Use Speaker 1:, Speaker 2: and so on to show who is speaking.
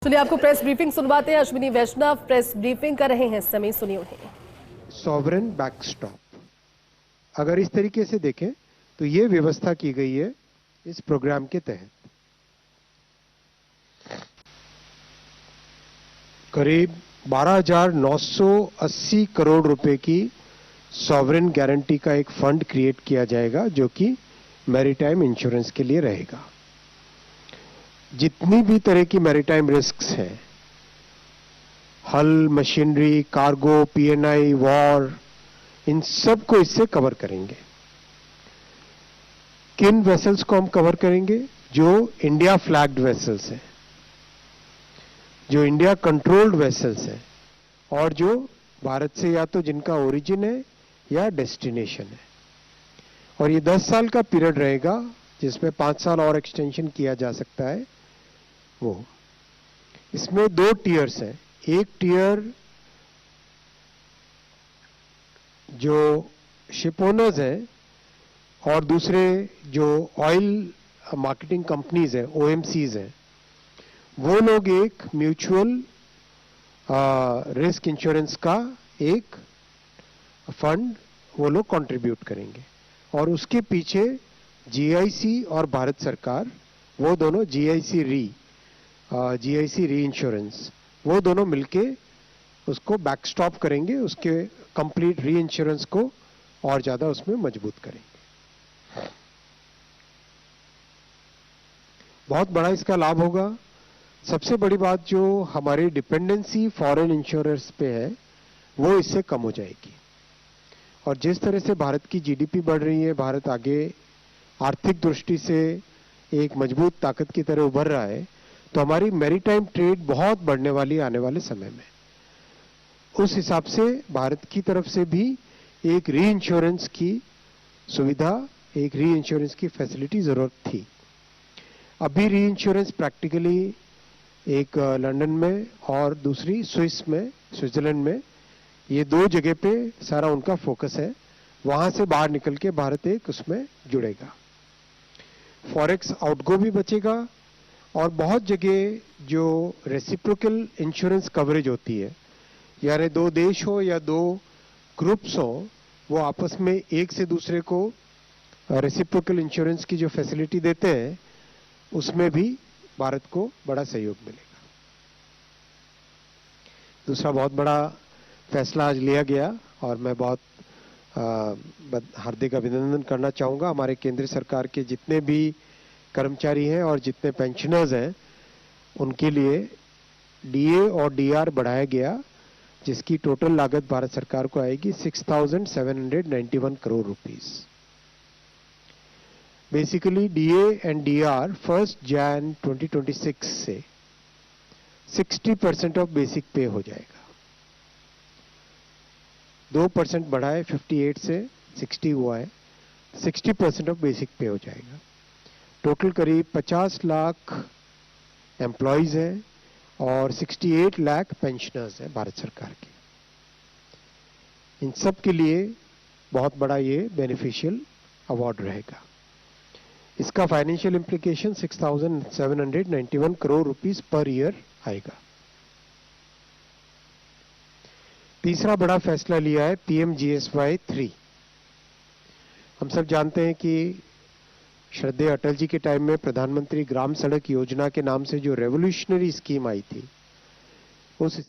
Speaker 1: चलिए आपको press briefing सुनवाते हैं। अश्विनी वैष्णव प्रेस ब्रीफिंग कर रहे हैं, समय सुनिए उन्हें।
Speaker 2: सॉवरेन बैकस्टॉप, अगर इस तरीके से देखें तो ये व्यवस्था की गई है इस प्रोग्राम के तहत। करीब 12,980 करोड़ रुपए की सॉवरेन गारंटी का एक फंड क्रिएट किया जाएगा जो कि मैरीटाइम इंश्योरेंस के लिए रहेगा। जितनी भी तरह की मैरीटाइम रिस्क्स हैं, हल, मशीनरी, कार्गो, पीएनआई, वॉर, इन सब को इससे कवर करेंगे। किन वेसल्स को हम कवर करेंगे? जो इंडिया फ्लैग्ड वेसल्स हैं, जो इंडिया कंट्रोल्ड वेसल्स हैं और जो भारत से या तो जिनका ओरिजिन है या डेस्टिनेशन है। और ये 10 साल का पीरियड रहेगा जिसमें 5 साल और एक्सटेंशन किया जा सकता है। वो इसमें 2 टियर्स हैं। एक टियर जो शिप ओनर्स हैं और दूसरे जो ऑयल मार्केटिंग कंपनीज हैं, ओएमसीज हैं, वो लोग एक म्यूचुअल रिस्क इंश्योरेंस का एक फंड वो लोग कंट्रीब्यूट करेंगे। और उसके पीछे जीआईसी और भारत सरकार, वो दोनों जीआईसी री इंश्योरेंस, वो दोनों मिलके उसको बैकस्टॉप करेंगे, उसके कंप्लीट री इंश्योरेंस को और ज्यादा उसमें मजबूत करेंगे। बहुत बड़ा इसका लाभ होगा। सबसे बड़ी बात, जो हमारी डिपेंडेंसी फॉरेन इंश्योरेंस पे है वो इससे कम हो जाएगी। और जिस तरह से भारत की जीडीपी बढ़ रही है, भारत आगे आर्थिक दृष्टि से एक मजबूत ताकत की तरह उभर रहा है, तो हमारी मैरीटाइम ट्रेड बहुत बढ़ने वाली है आने वाले समय में। उस हिसाब से भारत की तरफ से भी एक री इंश्योरेंस की सुविधा, एक री इंश्योरेंस की फैसिलिटी जरूरत थी। अभी री इंश्योरेंस प्रैक्टिकली एक लंदन में और दूसरी स्विट्जरलैंड में, ये 2 जगह पे सारा उनका फोकस है। वहां से बाहर निकल के भारत एक उसमें जुड़ेगा। फॉरेक्स आउटगो भी बचेगा और बहुत जगह जो रेसिप्रोकल इंश्योरेंस कवरेज होती है, यानी 2 देश हो या 2 ग्रुप्स हो, वो आपस में एक से दूसरे को रेसिप्रोकल इंश्योरेंस की जो फैसिलिटी देते हैं, उसमें भी भारत को बड़ा सहयोग मिलेगा। दूसरा बहुत बड़ा फैसला आज लिया गया और मैं बहुत हार्दिक अभिनंदन करना चाहूंगा हमारे केंद्र सरकार के जितने भी कर्मचारी हैं और जितने पेंशनर्स हैं, उनके लिए डीए और डीआर बढ़ाया गया, जिसकी टोटल लागत भारत सरकार को आएगी 6,791 crore rupees. Basically DA and DR 1 जनवरी 2026 से 60% ऑफ बेसिक पे हो जाएगा। 2% बढ़ा है, 58 से 60 हुआ है, 60% ऑफ बेसिक पे हो जाएगा। टोटल करीब 50 लाख एम्प्लॉयज हैं और 68 लाख पेंशनर्स हैं भारत सरकार के। इन सब के लिए बहुत बड़ा ये बेनिफिशियल अवार्ड रहेगा। इसका financial implication 6,791 crore rupees per year आएगा। तीसरा बड़ा फैसला लिया है पीएमजीएसवाई 3। हम सब जानते हैं कि श्रद्धेय अटल जी के टाइम में प्रधानमंत्री ग्राम सड़क योजना के नाम से जो रेवोल्यूशनरी स्कीम आई थी, उस